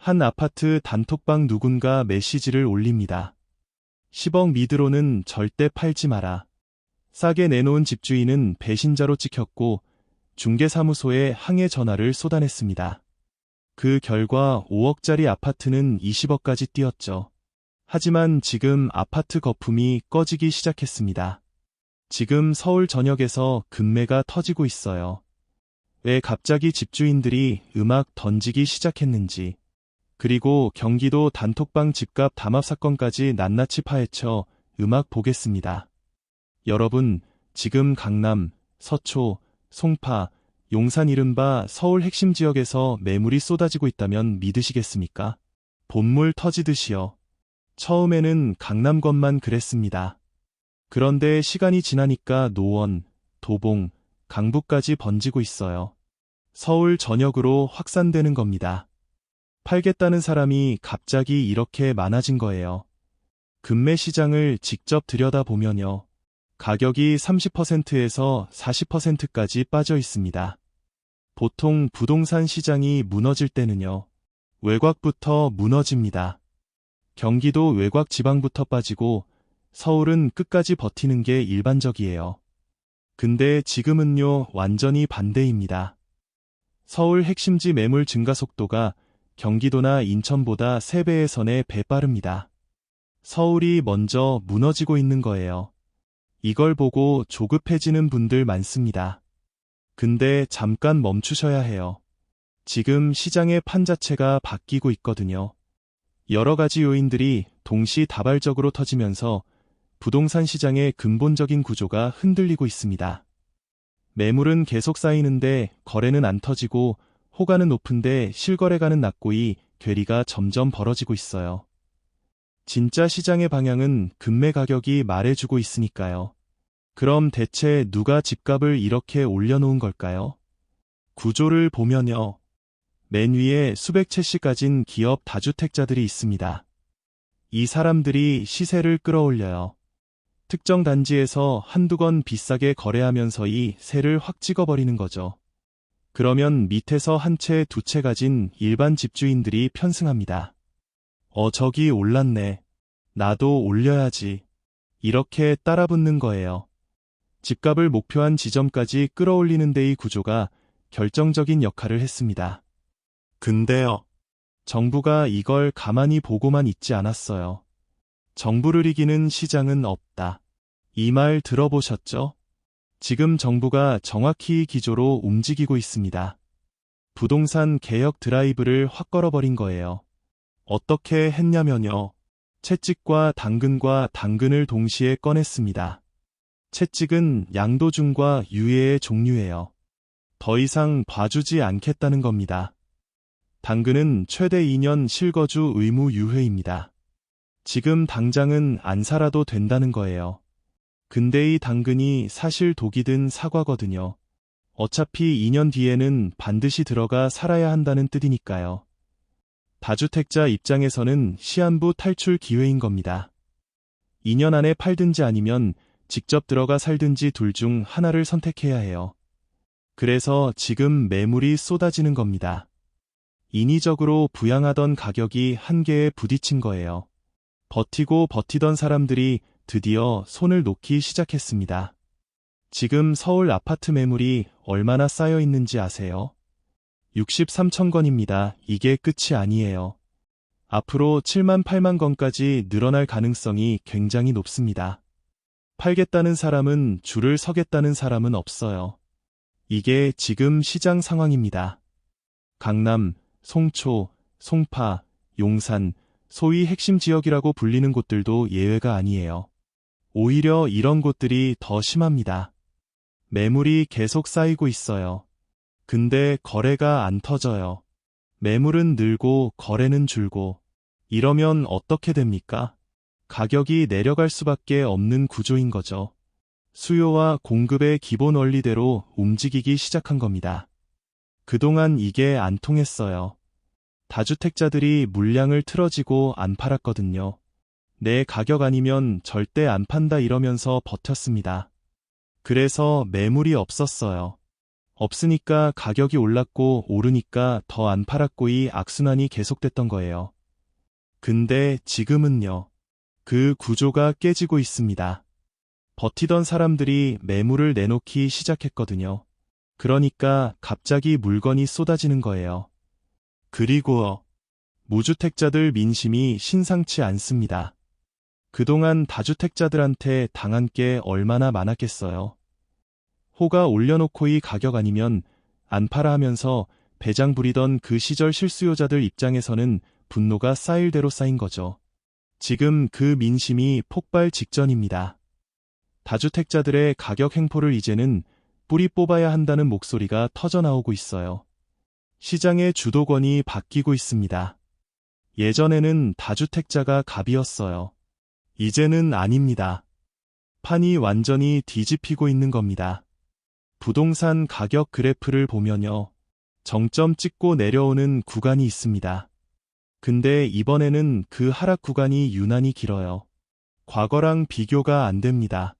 한 아파트 단톡방 누군가 메시지를 올립니다. 10억 미드로는 절대 팔지 마라. 싸게 내놓은 집주인은 배신자로 찍혔고 중개사무소에 항해 전화를 쏟아냈습니다. 그 결과 5억짜리 아파트는 20억까지 뛰었죠. 하지만 지금 아파트 거품이 꺼지기 시작했습니다. 지금 서울 전역에서 금매가 터지고 있어요. 왜 갑자기 집주인들이 음악 던지기 시작했는지, 그리고 경기도 단톡방 집값 담합 사건까지 낱낱이 파헤쳐 음악 보겠습니다. 여러분, 지금 강남, 서초, 송파, 용산 이른바 서울 핵심 지역에서 매물이 쏟아지고 있다면 믿으시겠습니까? 본물 터지듯이요. 처음에는 강남권만 그랬습니다. 그런데 시간이 지나니까 노원, 도봉, 강북까지 번지고 있어요. 서울 전역으로 확산되는 겁니다. 팔겠다는 사람이 갑자기 이렇게 많아진 거예요. 금매 시장을 직접 들여다보면요. 가격이 30%에서 40%까지 빠져 있습니다. 보통 부동산 시장이 무너질 때는요. 외곽부터 무너집니다. 경기도 외곽 지방부터 빠지고 서울은 끝까지 버티는 게 일반적이에요. 근데 지금은요, 완전히 반대입니다. 서울 핵심지 매물 증가 속도가 경기도나 인천보다 3배에서 4배 빠릅니다. 서울이 먼저 무너지고 있는 거예요. 이걸 보고 조급해지는 분들 많습니다. 근데 잠깐 멈추셔야 해요. 지금 시장의 판 자체가 바뀌고 있거든요. 여러 가지 요인들이 동시다발적으로 터지면서 부동산 시장의 근본적인 구조가 흔들리고 있습니다. 매물은 계속 쌓이는데 거래는 안 터지고 호가는 높은데 실거래가는 낮고 괴리가 점점 벌어지고 있어요. 진짜 시장의 방향은 금매 가격이 말해주고 있으니까요. 그럼 대체 누가 집값을 이렇게 올려놓은 걸까요? 구조를 보면요. 맨 위에 수백 채씩 가진 기업 다주택자들이 있습니다. 이 사람들이 시세를 끌어올려요. 특정 단지에서 한두 건 비싸게 거래하면서 이 세를 확 찍어버리는 거죠. 그러면 밑에서 한 채, 두 채 가진 일반 집주인들이 편승합니다. 저기 올랐네. 나도 올려야지. 이렇게 따라붙는 거예요. 집값을 목표한 지점까지 끌어올리는 데의 구조가 결정적인 역할을 했습니다. 근데요. 정부가 이걸 가만히 보고만 있지 않았어요. 정부를 이기는 시장은 없다. 이 말 들어보셨죠? 지금 정부가 정확히 이 기조로 움직이고 있습니다. 부동산 개혁 드라이브를 확 걸어버린 거예요. 어떻게 했냐면요. 채찍과 당근을 동시에 꺼냈습니다. 채찍은 양도중과 유예의 종류예요. 더 이상 봐주지 않겠다는 겁니다. 당근은 최대 2년 실거주 의무 유예입니다. 지금 당장은 안 살아도 된다는 거예요. 근데 이 당근이 사실 독이 든 사과거든요. 어차피 2년 뒤에는 반드시 들어가 살아야 한다는 뜻이니까요. 다주택자 입장에서는 시한부 탈출 기회인 겁니다. 2년 안에 팔든지 아니면 직접 들어가 살든지 둘 중 하나를 선택해야 해요. 그래서 지금 매물이 쏟아지는 겁니다. 인위적으로 부양하던 가격이 한계에 부딪힌 거예요. 버티고 버티던 사람들이 드디어 손을 놓기 시작했습니다. 지금 서울 아파트 매물이 얼마나 쌓여 있는지 아세요? 63천 건입니다. 이게 끝이 아니에요. 앞으로 7만 8만 건까지 늘어날 가능성이 굉장히 높습니다. 팔겠다는 사람은 줄을 서겠다는 사람은 없어요. 이게 지금 시장 상황입니다. 강남, 송초, 송파, 용산, 소위 핵심 지역이라고 불리는 곳들도 예외가 아니에요. 오히려 이런 곳들이 더 심합니다. 매물이 계속 쌓이고 있어요. 근데 거래가 안 터져요. 매물은 늘고 거래는 줄고. 이러면 어떻게 됩니까? 가격이 내려갈 수밖에 없는 구조인 거죠. 수요와 공급의 기본 원리대로 움직이기 시작한 겁니다. 그동안 이게 안 통했어요. 다주택자들이 물량을 틀어지고 안 팔았거든요. 내 가격 아니면 절대 안 판다 이러면서 버텼습니다. 그래서 매물이 없었어요. 없으니까 가격이 올랐고 오르니까 더 안 팔았고 이 악순환이 계속됐던 거예요. 근데 지금은요. 그 구조가 깨지고 있습니다. 버티던 사람들이 매물을 내놓기 시작했거든요. 그러니까 갑자기 물건이 쏟아지는 거예요. 그리고 무주택자들 민심이 심상치 않습니다. 그동안 다주택자들한테 당한 게 얼마나 많았겠어요. 호가 올려놓고 이 가격 아니면 안 팔아 하면서 배장 부리던 그 시절 실수요자들 입장에서는 분노가 쌓일 대로 쌓인 거죠. 지금 그 민심이 폭발 직전입니다. 다주택자들의 가격 횡포를 이제는 뿌리 뽑아야 한다는 목소리가 터져나오고 있어요. 시장의 주도권이 바뀌고 있습니다. 예전에는 다주택자가 갑이었어요. 이제는 아닙니다. 판이 완전히 뒤집히고 있는 겁니다. 부동산 가격 그래프를 보면요. 정점 찍고 내려오는 구간이 있습니다. 근데 이번에는 그 하락 구간이 유난히 길어요. 과거랑 비교가 안 됩니다.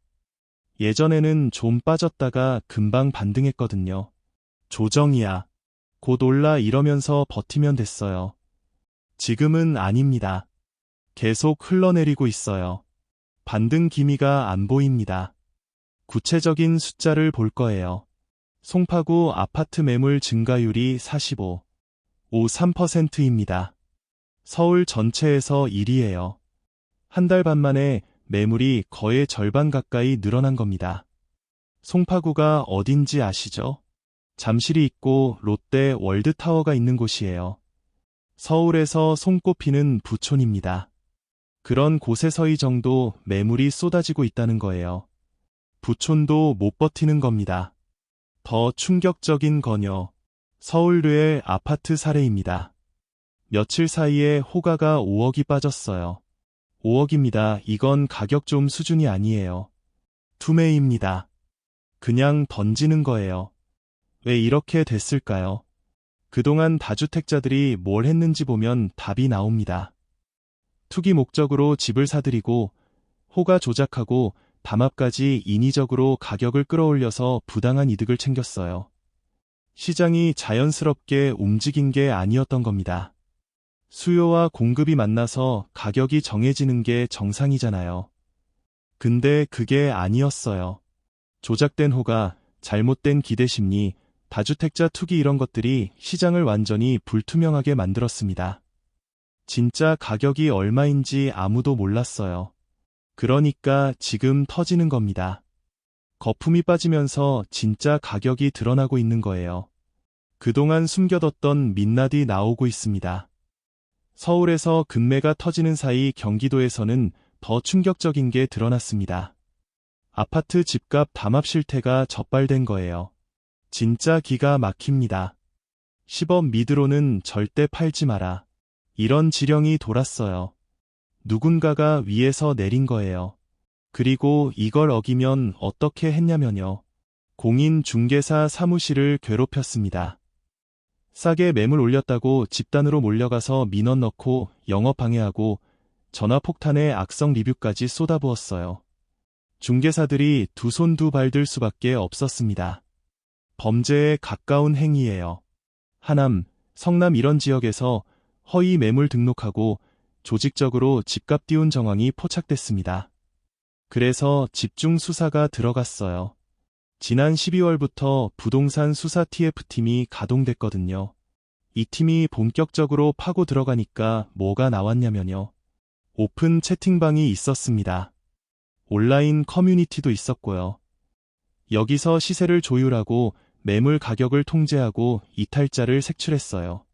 예전에는 좀 빠졌다가 금방 반등했거든요. 조정이야. 곧 올라 이러면서 버티면 됐어요. 지금은 아닙니다. 계속 흘러내리고 있어요. 반등 기미가 안 보입니다. 구체적인 숫자를 볼 거예요. 송파구 아파트 매물 증가율이 45.53%입니다. 서울 전체에서 1위예요. 한 달 반 만에 매물이 거의 절반 가까이 늘어난 겁니다. 송파구가 어딘지 아시죠? 잠실이 있고 롯데 월드타워가 있는 곳이에요. 서울에서 손꼽히는 부촌입니다. 그런 곳에서 이 정도 매물이 쏟아지고 있다는 거예요. 부촌도 못 버티는 겁니다. 더 충격적인 건요. 서울류의 아파트 사례입니다. 며칠 사이에 호가가 5억이 빠졌어요. 5억입니다. 이건 가격 좀 수준이 아니에요. 투매입니다. 그냥 던지는 거예요. 왜 이렇게 됐을까요? 그동안 다주택자들이 뭘 했는지 보면 답이 나옵니다. 투기 목적으로 집을 사들이고 호가 조작하고 담합까지 인위적으로 가격을 끌어올려서 부당한 이득을 챙겼어요. 시장이 자연스럽게 움직인 게 아니었던 겁니다. 수요와 공급이 만나서 가격이 정해지는 게 정상이잖아요. 근데 그게 아니었어요. 조작된 호가, 잘못된 기대심리, 다주택자 투기 이런 것들이 시장을 완전히 불투명하게 만들었습니다. 진짜 가격이 얼마인지 아무도 몰랐어요. 그러니까 지금 터지는 겁니다. 거품이 빠지면서 진짜 가격이 드러나고 있는 거예요. 그동안 숨겨뒀던 민낯이 나오고 있습니다. 서울에서 급매가 터지는 사이 경기도에서는 더 충격적인 게 드러났습니다. 아파트 집값 담합 실태가 적발된 거예요. 진짜 기가 막힙니다. 10억 미드로는 절대 팔지 마라. 이런 지령이 돌았어요. 누군가가 위에서 내린 거예요. 그리고 이걸 어기면 어떻게 했냐면요. 공인중개사 사무실을 괴롭혔습니다. 싸게 매물 올렸다고 집단으로 몰려가서 민원 넣고 영업 방해하고 전화폭탄에 악성 리뷰까지 쏟아부었어요. 중개사들이 두 손 두 발 들 수밖에 없었습니다. 범죄에 가까운 행위예요. 하남, 성남 이런 지역에서 허위 매물 등록하고 조직적으로 집값 띄운 정황이 포착됐습니다. 그래서 집중 수사가 들어갔어요. 지난 12월부터 부동산 수사 TF팀이 가동됐거든요. 이 팀이 본격적으로 파고 들어가니까 뭐가 나왔냐면요. 오픈 채팅방이 있었습니다. 온라인 커뮤니티도 있었고요. 여기서 시세를 조율하고 매물 가격을 통제하고 이탈자를 색출했어요.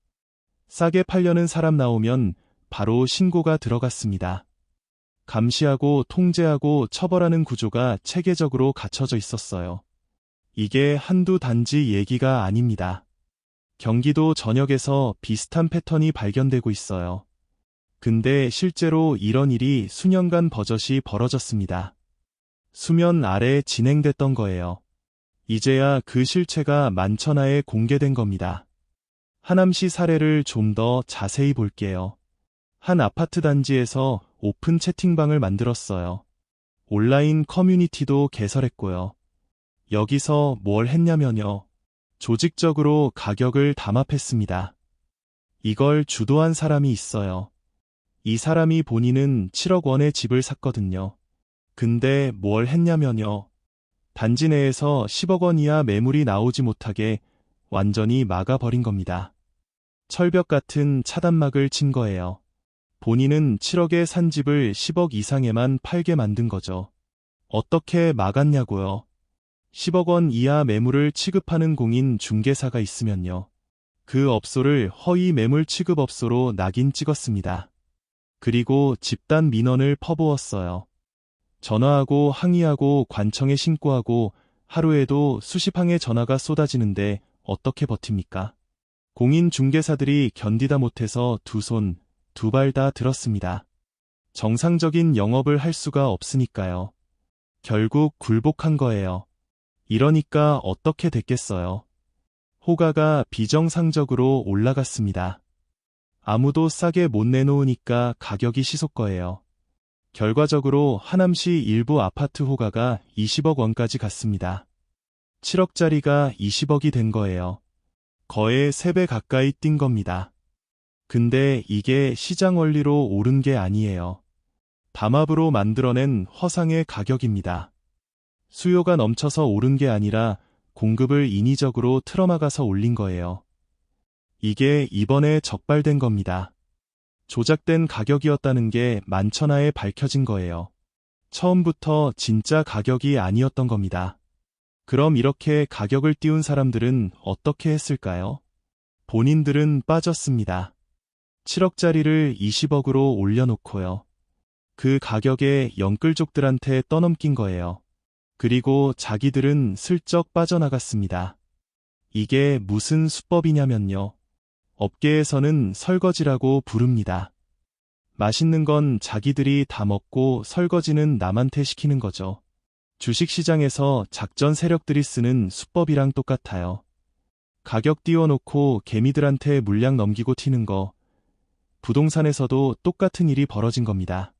싸게 팔려는 사람 나오면 바로 신고가 들어갔습니다. 감시하고 통제하고 처벌하는 구조가 체계적으로 갖춰져 있었어요. 이게 한두 단지 얘기가 아닙니다. 경기도 전역에서 비슷한 패턴이 발견되고 있어요. 근데 실제로 이런 일이 수년간 버젓이 벌어졌습니다. 수면 아래 진행됐던 거예요. 이제야 그 실체가 만천하에 공개된 겁니다. 하남시 사례를 좀 더 자세히 볼게요. 한 아파트 단지에서 오픈 채팅방을 만들었어요. 온라인 커뮤니티도 개설했고요. 여기서 뭘 했냐면요. 조직적으로 가격을 담합했습니다. 이걸 주도한 사람이 있어요. 이 사람이 본인은 7억 원의 집을 샀거든요. 근데 뭘 했냐면요. 단지 내에서 10억 원 이하 매물이 나오지 못하게 완전히 막아버린 겁니다. 철벽 같은 차단막을 친 거예요. 본인은 7억에 산 집을 10억 이상에만 팔게 만든 거죠. 어떻게 막았냐고요? 10억 원 이하 매물을 취급하는 공인 중개사가 있으면요. 그 업소를 허위 매물 취급업소로 낙인 찍었습니다. 그리고 집단 민원을 퍼부었어요. 전화하고 항의하고 관청에 신고하고 하루에도 수십 항의 전화가 쏟아지는데 어떻게 버팁니까? 공인 중개사들이 견디다 못해서 두 손, 두 발 다 들었습니다. 정상적인 영업을 할 수가 없으니까요. 결국 굴복한 거예요. 이러니까 어떻게 됐겠어요? 호가가 비정상적으로 올라갔습니다. 아무도 싸게 못 내놓으니까 가격이 시속 거예요. 결과적으로 하남시 일부 아파트 호가가 20억 원까지 갔습니다. 7억짜리가 20억이 된 거예요. 거의 3배 가까이 뛴 겁니다. 근데 이게 시장 원리로 오른 게 아니에요. 담합으로 만들어낸 허상의 가격입니다. 수요가 넘쳐서 오른 게 아니라 공급을 인위적으로 틀어막아서 올린 거예요. 이게 이번에 적발된 겁니다. 조작된 가격이었다는 게 만천하에 밝혀진 거예요. 처음부터 진짜 가격이 아니었던 겁니다. 그럼 이렇게 가격을 띄운 사람들은 어떻게 했을까요? 본인들은 빠졌습니다. 7억짜리를 20억으로 올려놓고요. 그 가격에 영끌족들한테 떠넘긴 거예요. 그리고 자기들은 슬쩍 빠져나갔습니다. 이게 무슨 수법이냐면요. 업계에서는 설거지라고 부릅니다. 맛있는 건 자기들이 다 먹고 설거지는 남한테 시키는 거죠. 주식시장에서 작전 세력들이 쓰는 수법이랑 똑같아요. 가격 띄워놓고 개미들한테 물량 넘기고 튀는 거. 부동산에서도 똑같은 일이 벌어진 겁니다.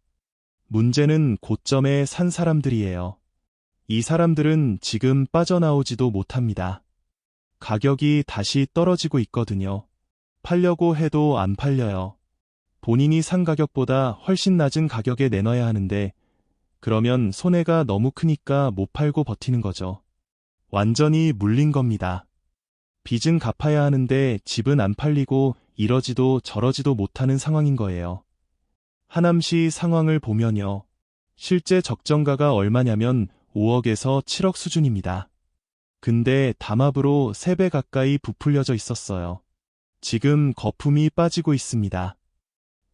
문제는 고점에 산 사람들이에요. 이 사람들은 지금 빠져나오지도 못합니다. 가격이 다시 떨어지고 있거든요. 팔려고 해도 안 팔려요. 본인이 산 가격보다 훨씬 낮은 가격에 내놔야 하는데 그러면 손해가 너무 크니까 못 팔고 버티는 거죠. 완전히 물린 겁니다. 빚은 갚아야 하는데 집은 안 팔리고 이러지도 저러지도 못하는 상황인 거예요. 하남시 상황을 보면요. 실제 적정가가 얼마냐면 5억에서 7억 수준입니다. 근데 담합으로 3배 가까이 부풀려져 있었어요. 지금 거품이 빠지고 있습니다.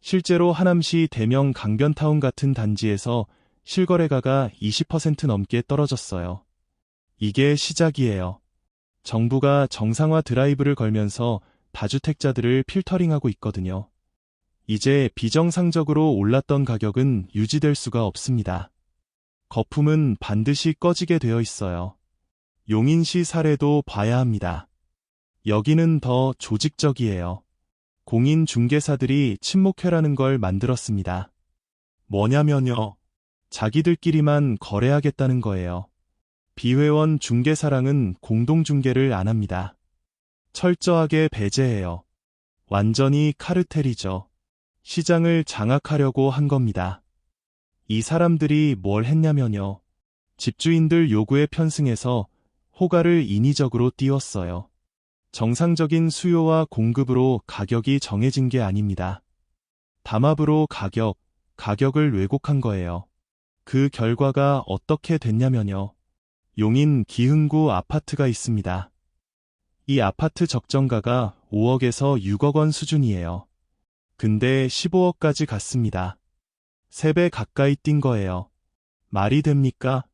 실제로 하남시 대명 강변타운 같은 단지에서 실거래가가 20% 넘게 떨어졌어요. 이게 시작이에요. 정부가 정상화 드라이브를 걸면서 다주택자들을 필터링하고 있거든요. 이제 비정상적으로 올랐던 가격은 유지될 수가 없습니다. 거품은 반드시 꺼지게 되어 있어요. 용인시 사례도 봐야 합니다. 여기는 더 조직적이에요. 공인 중개사들이 친목회라는 걸 만들었습니다. 뭐냐면요. 자기들끼리만 거래하겠다는 거예요. 비회원 중개사랑은 공동중개를 안 합니다. 철저하게 배제해요. 완전히 카르텔이죠. 시장을 장악하려고 한 겁니다. 이 사람들이 뭘 했냐면요. 집주인들 요구에 편승해서 호가를 인위적으로 띄웠어요. 정상적인 수요와 공급으로 가격이 정해진 게 아닙니다. 담합으로 가격을 왜곡한 거예요. 그 결과가 어떻게 됐냐면요. 용인 기흥구 아파트가 있습니다. 이 아파트 적정가가 5억에서 6억 원 수준이에요. 근데 15억까지 갔습니다. 3배 가까이 뛴 거예요. 말이 됩니까?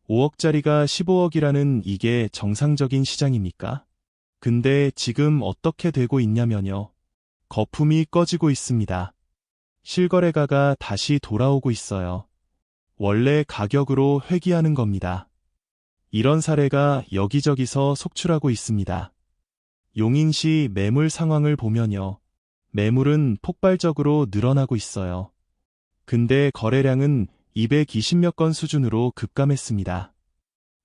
5억짜리가 15억이라는 이게 정상적인 시장입니까? 근데 지금 어떻게 되고 있냐면요. 거품이 꺼지고 있습니다. 실거래가가 다시 돌아오고 있어요. 원래 가격으로 회귀하는 겁니다. 이런 사례가 여기저기서 속출하고 있습니다. 용인시 매물 상황을 보면요. 매물은 폭발적으로 늘어나고 있어요. 근데 거래량은 220몇 건 수준으로 급감했습니다.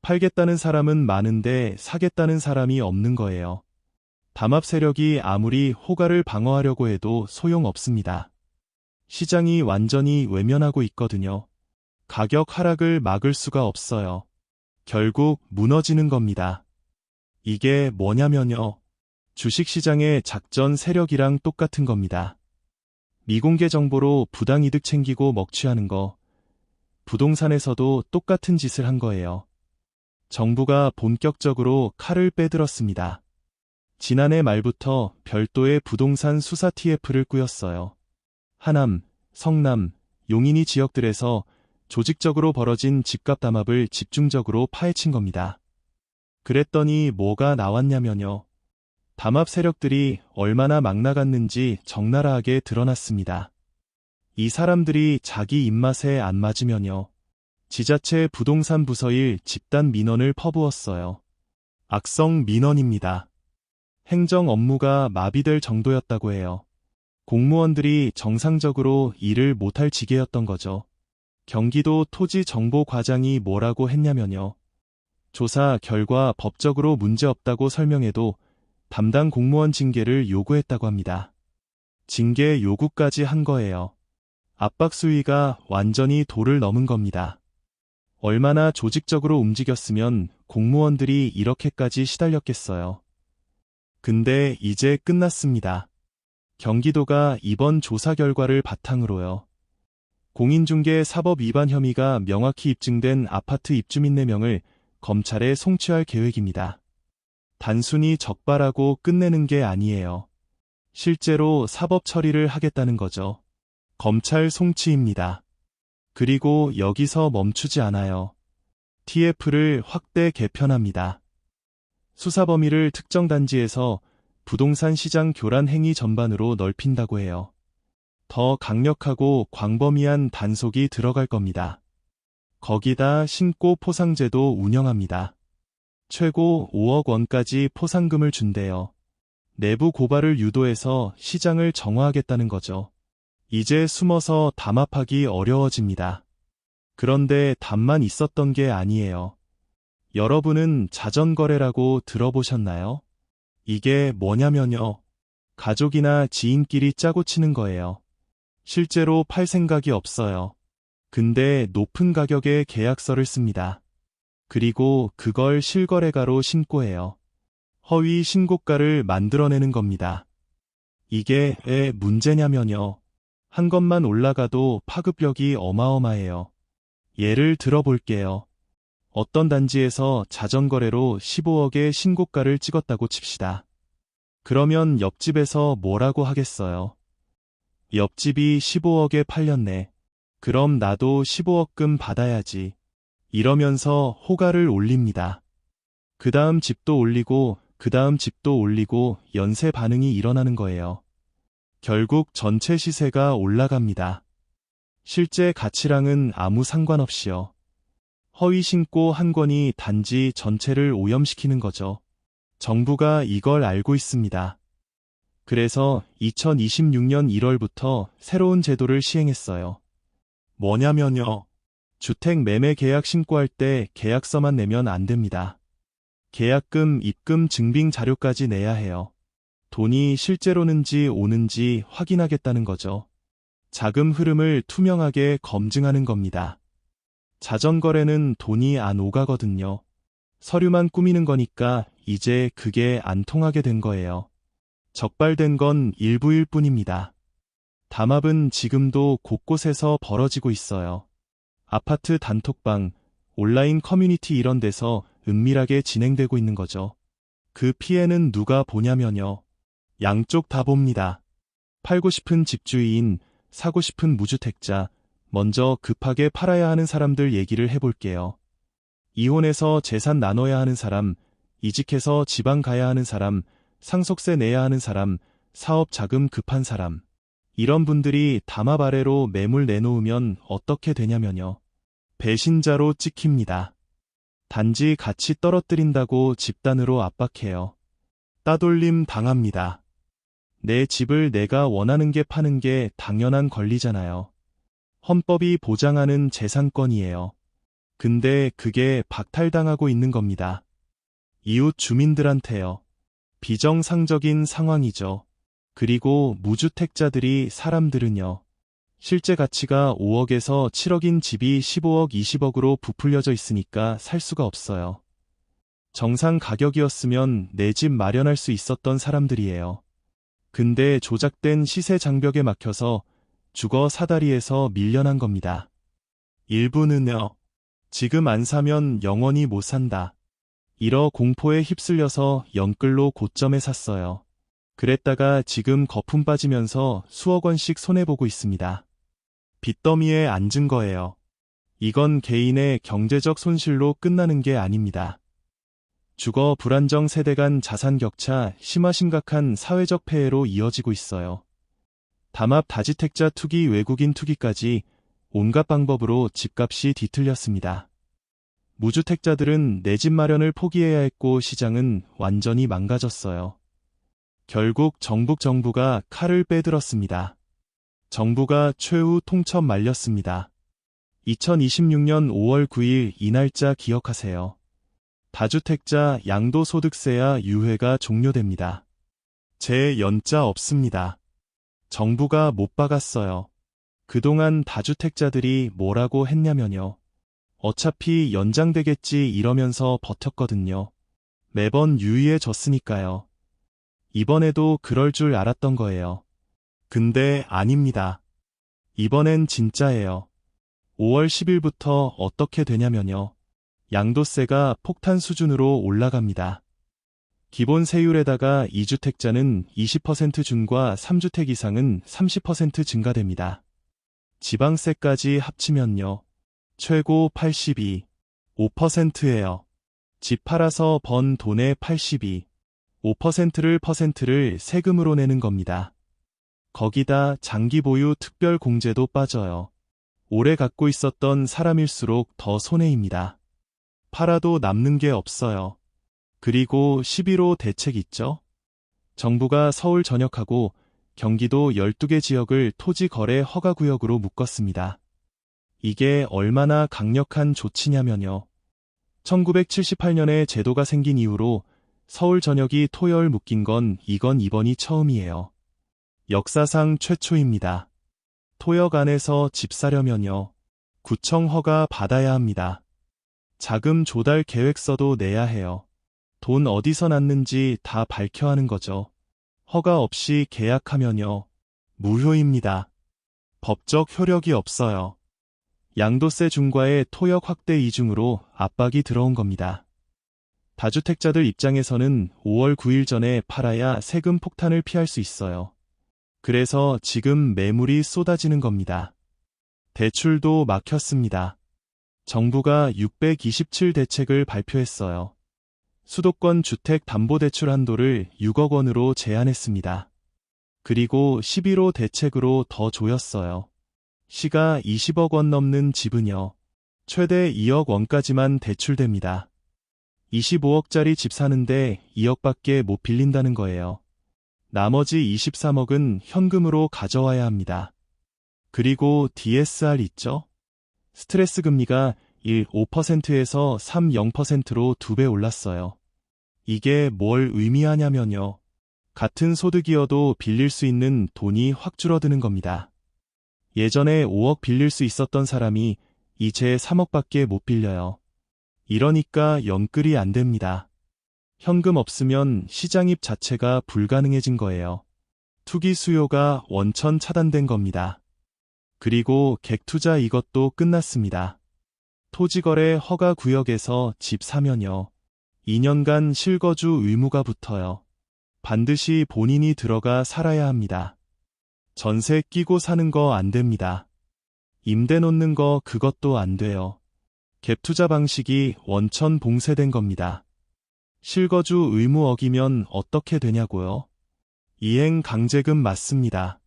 팔겠다는 사람은 많은데 사겠다는 사람이 없는 거예요. 담합 세력이 아무리 호가를 방어하려고 해도 소용없습니다. 시장이 완전히 외면하고 있거든요. 가격 하락을 막을 수가 없어요. 결국 무너지는 겁니다. 이게 뭐냐면요. 주식시장의 작전 세력이랑 똑같은 겁니다. 미공개 정보로 부당이득 챙기고 먹튀하는 거. 부동산에서도 똑같은 짓을 한 거예요. 정부가 본격적으로 칼을 빼들었습니다. 지난해 말부터 별도의 부동산 수사 TF를 꾸렸어요. 하남, 성남, 용인이 지역들에서 조직적으로 벌어진 집값 담합을 집중적으로 파헤친 겁니다. 그랬더니 뭐가 나왔냐면요. 담합 세력들이 얼마나 막 나갔는지 적나라하게 드러났습니다. 이 사람들이 자기 입맛에 안 맞으면요. 지자체 부동산 부서일 집단 민원을 퍼부었어요. 악성 민원입니다. 행정 업무가 마비될 정도였다고 해요. 공무원들이 정상적으로 일을 못할 지경이었던 거죠. 경기도 토지정보과장이 뭐라고 했냐면요. 조사 결과 법적으로 문제없다고 설명해도 담당 공무원 징계를 요구했다고 합니다. 징계 요구까지 한 거예요. 압박 수위가 완전히 도를 넘은 겁니다. 얼마나 조직적으로 움직였으면 공무원들이 이렇게까지 시달렸겠어요. 근데 이제 끝났습니다. 경기도가 이번 조사 결과를 바탕으로요. 공인중개 사법 위반 혐의가 명확히 입증된 아파트 입주민 4명을 검찰에 송치할 계획입니다. 단순히 적발하고 끝내는 게 아니에요. 실제로 사법 처리를 하겠다는 거죠. 검찰 송치입니다. 그리고 여기서 멈추지 않아요. TF를 확대 개편합니다. 수사 범위를 특정 단지에서 부동산 시장 교란 행위 전반으로 넓힌다고 해요. 더 강력하고 광범위한 단속이 들어갈 겁니다. 거기다 신고 포상제도 운영합니다. 최고 5억 원까지 포상금을 준대요. 내부 고발을 유도해서 시장을 정화하겠다는 거죠. 이제 숨어서 담합하기 어려워집니다. 그런데 답만 있었던 게 아니에요. 여러분은 자전거래라고 들어보셨나요? 이게 뭐냐면요. 가족이나 지인끼리 짜고 치는 거예요. 실제로 팔 생각이 없어요. 근데 높은 가격에 계약서를 씁니다. 그리고 그걸 실거래가로 신고해요. 허위 신고가를 만들어내는 겁니다. 이게 왜 문제냐면요. 한 것만 올라가도 파급력이 어마어마해요. 예를 들어볼게요. 어떤 단지에서 자전거래로 15억의 신고가를 찍었다고 칩시다. 그러면 옆집에서 뭐라고 하겠어요? 옆집이 15억에 팔렸네. 그럼 나도 15억금 받아야지. 이러면서 호가를 올립니다. 그 다음 집도 올리고 그 다음 집도 올리고 연쇄 반응이 일어나는 거예요. 결국 전체 시세가 올라갑니다. 실제 가치랑은 아무 상관없이요. 허위 신고 한 건이 단지 전체를 오염시키는 거죠. 정부가 이걸 알고 있습니다. 그래서 2026년 1월부터 새로운 제도를 시행했어요. 뭐냐면요. 주택 매매 계약 신고할 때 계약서만 내면 안 됩니다. 계약금, 입금 증빙 자료까지 내야 해요. 돈이 실제로는지 오는지 확인하겠다는 거죠. 자금 흐름을 투명하게 검증하는 겁니다. 자전거래는 돈이 안 오가거든요. 서류만 꾸미는 거니까 이제 그게 안 통하게 된 거예요. 적발된 건 일부일 뿐입니다. 담합은 지금도 곳곳에서 벌어지고 있어요. 아파트 단톡방, 온라인 커뮤니티 이런 데서 은밀하게 진행되고 있는 거죠. 그 피해는 누가 보냐면요. 양쪽 다 봅니다. 팔고 싶은 집주인, 사고 싶은 무주택자, 먼저 급하게 팔아야 하는 사람들 얘기를 해볼게요. 이혼해서 재산 나눠야 하는 사람, 이직해서 지방 가야 하는 사람, 상속세 내야 하는 사람, 사업 자금 급한 사람. 이런 분들이 담합 아래로 매물 내놓으면 어떻게 되냐면요. 배신자로 찍힙니다. 단지 가치 떨어뜨린다고 집단으로 압박해요. 따돌림 당합니다. 내 집을 내가 원하는 게 파는 게 당연한 권리잖아요. 헌법이 보장하는 재산권이에요. 근데 그게 박탈당하고 있는 겁니다. 이웃 주민들한테요. 비정상적인 상황이죠. 그리고 무주택자들이 사람들은요. 실제 가치가 5억에서 7억인 집이 15억, 20억으로 부풀려져 있으니까 살 수가 없어요. 정상 가격이었으면 내 집 마련할 수 있었던 사람들이에요. 근데 조작된 시세 장벽에 막혀서 주거 사다리에서 밀려난 겁니다. 일부는요. 지금 안 사면 영원히 못 산다. 이러 공포에 휩쓸려서 연끌로 고점에 샀어요. 그랬다가 지금 거품 빠지면서 수억 원씩 손해보고 있습니다. 빚더미에 앉은 거예요. 이건 개인의 경제적 손실로 끝나는 게 아닙니다. 주거 불안정 세대 간 자산 격차, 심각한 사회적 폐해로 이어지고 있어요. 담합 다주택자 투기, 외국인 투기까지 온갖 방법으로 집값이 뒤틀렸습니다. 무주택자들은 내 집 마련을 포기해야 했고 시장은 완전히 망가졌어요. 결국 정부가 칼을 빼들었습니다. 정부가 최후 통첩 말렸습니다. 2026년 5월 9일 이 날짜 기억하세요. 다주택자 양도소득세와 유예가 종료됩니다. 제 연자 없습니다. 정부가 못 박았어요. 그동안 다주택자들이 뭐라고 했냐면요. 어차피 연장되겠지 이러면서 버텼거든요. 매번 유의해줬으니까요. 이번에도 그럴 줄 알았던 거예요. 근데 아닙니다. 이번엔 진짜예요. 5월 10일부터 어떻게 되냐면요. 양도세가 폭탄 수준으로 올라갑니다. 기본 세율에다가 2주택자는 20% 중과 3주택 이상은 30% 증가됩니다. 지방세까지 합치면요. 최고 82.5%예요. 집 팔아서 번 돈의 82.5%를 세금으로 내는 겁니다. 거기다 장기 보유 특별 공제도 빠져요. 오래 갖고 있었던 사람일수록 더 손해입니다. 팔아도 남는 게 없어요. 그리고 11호 대책 있죠? 정부가 서울 전역하고 경기도 12개 지역을 토지 거래 허가 구역으로 묶었습니다. 이게 얼마나 강력한 조치냐면요. 1978년에 제도가 생긴 이후로 서울 전역이 토열 묶인 건 이번이 처음이에요. 역사상 최초입니다. 토역 안에서 집 사려면요. 구청 허가 받아야 합니다. 자금 조달 계획서도 내야 해요. 돈 어디서 났는지 다 밝혀야 하는 거죠. 허가 없이 계약하면요. 무효입니다. 법적 효력이 없어요. 양도세 중과의 토역 확대 이중으로 압박이 들어온 겁니다. 다주택자들 입장에서는 5월 9일 전에 팔아야 세금 폭탄을 피할 수 있어요. 그래서 지금 매물이 쏟아지는 겁니다. 대출도 막혔습니다. 정부가 627 대책을 발표했어요. 수도권 주택담보대출 한도를 6억 원으로 제한했습니다. 그리고 11호 대책으로 더 조였어요. 시가 20억 원 넘는 집은요. 최대 2억 원까지만 대출됩니다. 25억짜리 집 사는데 2억밖에 못 빌린다는 거예요. 나머지 23억은 현금으로 가져와야 합니다. 그리고 DSR 있죠? 스트레스 금리가 1.5%에서 3.0%로 2배 올랐어요. 이게 뭘 의미하냐면요. 같은 소득이어도 빌릴 수 있는 돈이 확 줄어드는 겁니다. 예전에 5억 빌릴 수 있었던 사람이 이제 3억밖에 못 빌려요. 이러니까 연끌이 안 됩니다. 현금 없으면 시장입 자체가 불가능해진 거예요. 투기 수요가 원천 차단된 겁니다. 그리고 객투자 이것도 끝났습니다. 토지거래 허가 구역에서 집 사면요. 2년간 실거주 의무가 붙어요. 반드시 본인이 들어가 살아야 합니다. 전세 끼고 사는 거 안 됩니다. 임대 놓는 거 그것도 안 돼요. 갭투자 방식이 원천 봉쇄된 겁니다. 실거주 의무 어기면 어떻게 되냐고요? 이행 강제금 맞습니다.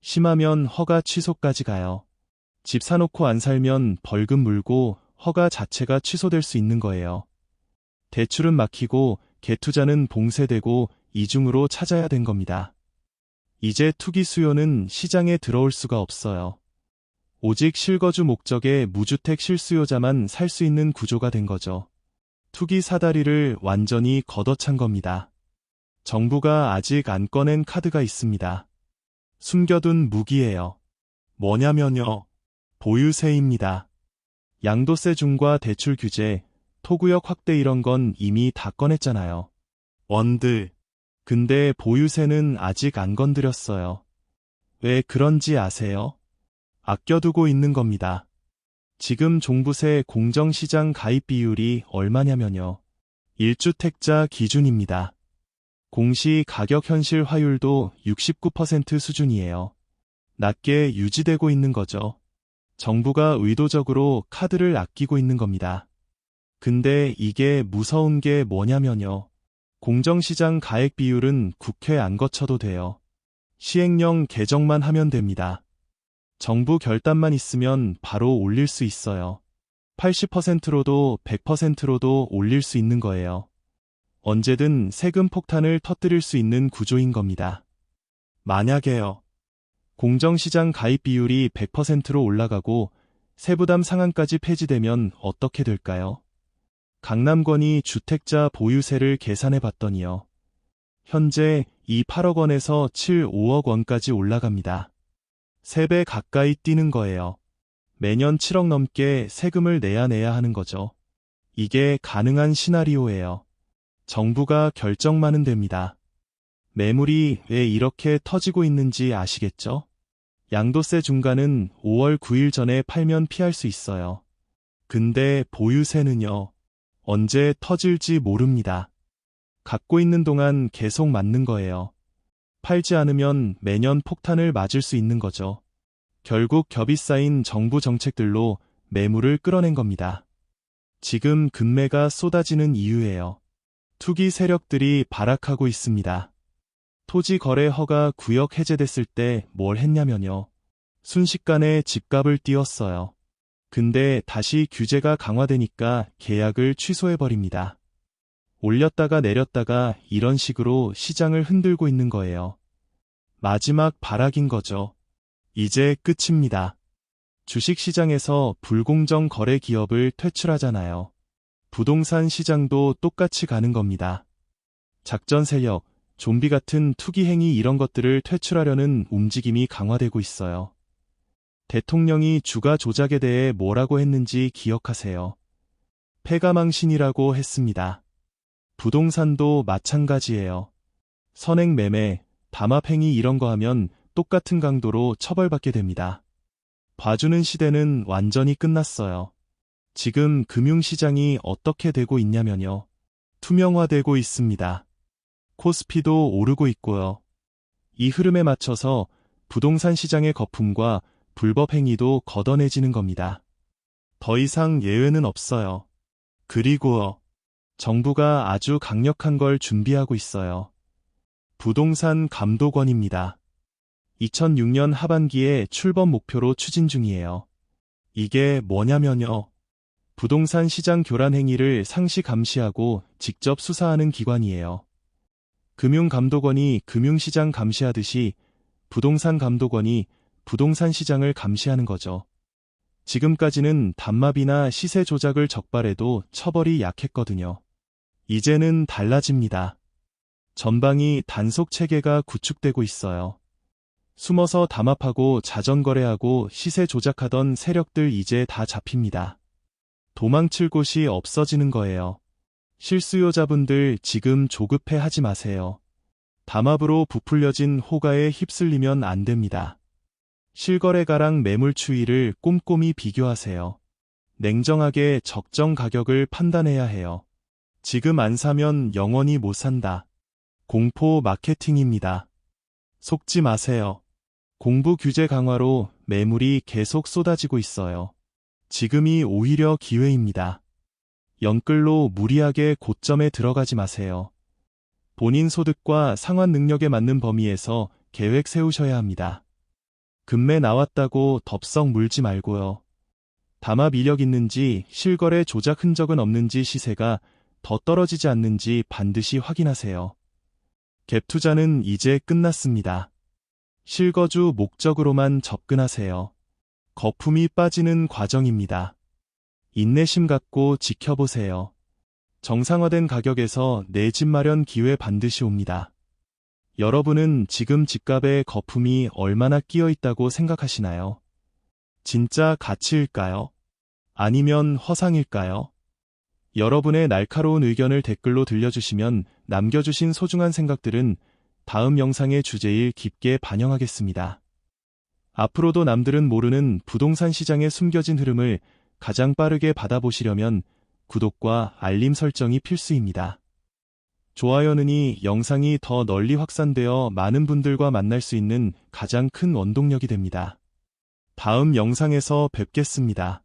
심하면 허가 취소까지 가요. 집 사놓고 안 살면 벌금 물고 허가 자체가 취소될 수 있는 거예요. 대출은 막히고 갭투자는 봉쇄되고 이중으로 찾아야 된 겁니다. 이제 투기 수요는 시장에 들어올 수가 없어요. 오직 실거주 목적의 무주택 실수요자만 살 수 있는 구조가 된 거죠. 투기 사다리를 완전히 걷어찬 겁니다. 정부가 아직 안 꺼낸 카드가 있습니다. 숨겨둔 무기예요. 뭐냐면요. 보유세입니다. 양도세 중과 대출 규제, 토구역 확대 이런 건 이미 다 꺼냈잖아요. 근데 보유세는 아직 안 건드렸어요. 왜 그런지 아세요? 아껴두고 있는 겁니다. 지금 종부세 공정시장 가입 비율이 얼마냐면요. 1주택자 기준입니다. 공시 가격 현실 화율도 69% 수준이에요. 낮게 유지되고 있는 거죠. 정부가 의도적으로 카드를 아끼고 있는 겁니다. 근데 이게 무서운 게 뭐냐면요. 공정시장 가액 비율은 국회 안 거쳐도 돼요. 시행령 개정만 하면 됩니다. 정부 결단만 있으면 바로 올릴 수 있어요. 80%로도 100%로도 올릴 수 있는 거예요. 언제든 세금 폭탄을 터뜨릴 수 있는 구조인 겁니다. 만약에요. 공정시장 가입 비율이 100%로 올라가고 세부담 상한까지 폐지되면 어떻게 될까요? 강남권이 주택자 보유세를 계산해 봤더니요. 현재 8억 원에서 5억 원까지 올라갑니다. 3배 가까이 뛰는 거예요. 매년 7억 넘게 세금을 내야 하는 거죠. 이게 가능한 시나리오예요. 정부가 결정만은 됩니다. 매물이 왜 이렇게 터지고 있는지 아시겠죠? 양도세 중과는 5월 9일 전에 팔면 피할 수 있어요. 근데 보유세는요. 언제 터질지 모릅니다. 갖고 있는 동안 계속 맞는 거예요. 팔지 않으면 매년 폭탄을 맞을 수 있는 거죠. 결국 겹이 쌓인 정부 정책들로 매물을 끌어낸 겁니다. 지금 금매가 쏟아지는 이유예요. 투기 세력들이 발악하고 있습니다. 토지 거래 허가 구역 해제됐을 때 뭘 했냐면요. 순식간에 집값을 띄웠어요. 근데 다시 규제가 강화되니까 계약을 취소해버립니다. 올렸다가 내렸다가 이런 식으로 시장을 흔들고 있는 거예요. 마지막 발악인 거죠. 이제 끝입니다. 주식시장에서 불공정 거래 기업을 퇴출하잖아요. 부동산 시장도 똑같이 가는 겁니다. 작전 세력, 좀비 같은 투기 행위 이런 것들을 퇴출하려는 움직임이 강화되고 있어요. 대통령이 주가 조작에 대해 뭐라고 했는지 기억하세요. 패가망신이라고 했습니다. 부동산도 마찬가지예요. 선행 매매, 담합 행위 이런 거 하면 똑같은 강도로 처벌받게 됩니다. 봐주는 시대는 완전히 끝났어요. 지금 금융시장이 어떻게 되고 있냐면요. 투명화되고 있습니다. 코스피도 오르고 있고요. 이 흐름에 맞춰서 부동산 시장의 거품과 불법 행위도 걷어내지는 겁니다. 더 이상 예외는 없어요. 그리고 정부가 아주 강력한 걸 준비하고 있어요. 부동산 감독원입니다. 2006년 하반기에 출범 목표로 추진 중이에요. 이게 뭐냐면요. 부동산 시장 교란 행위를 상시 감시하고 직접 수사하는 기관이에요. 금융감독원이 금융시장 감시하듯이 부동산 감독원이 부동산 시장을 감시하는 거죠. 지금까지는 담합이나 시세 조작을 적발해도 처벌이 약했거든요. 이제는 달라집니다. 전방위 단속 체계가 구축되고 있어요. 숨어서 담합하고 자전거래하고 시세 조작하던 세력들 이제 다 잡힙니다. 도망칠 곳이 없어지는 거예요. 실수요자분들 지금 조급해 하지 마세요. 담합으로 부풀려진 호가에 휩쓸리면 안 됩니다. 실거래가랑 매물 추이를 꼼꼼히 비교하세요. 냉정하게 적정 가격을 판단해야 해요. 지금 안 사면 영원히 못 산다. 공포 마케팅입니다. 속지 마세요. 공부 규제 강화로 매물이 계속 쏟아지고 있어요. 지금이 오히려 기회입니다. 영끌로 무리하게 고점에 들어가지 마세요. 본인 소득과 상환 능력에 맞는 범위에서 계획 세우셔야 합니다. 금매 나왔다고 덥석 물지 말고요. 담합 이력 있는지 실거래 조작 흔적은 없는지 시세가 더 떨어지지 않는지 반드시 확인하세요. 갭 투자는 이제 끝났습니다. 실거주 목적으로만 접근하세요. 거품이 빠지는 과정입니다. 인내심 갖고 지켜보세요. 정상화된 가격에서 내 집 마련 기회 반드시 옵니다. 여러분은 지금 집값에 거품이 얼마나 끼어 있다고 생각하시나요? 진짜 가치일까요? 아니면 허상일까요? 여러분의 날카로운 의견을 댓글로 들려주시면 남겨주신 소중한 생각들은 다음 영상의 주제에 깊게 반영하겠습니다. 앞으로도 남들은 모르는 부동산 시장의 숨겨진 흐름을 가장 빠르게 받아보시려면 구독과 알림 설정이 필수입니다. 좋아요는 이 영상이 더 널리 확산되어 많은 분들과 만날 수 있는 가장 큰 원동력이 됩니다. 다음 영상에서 뵙겠습니다.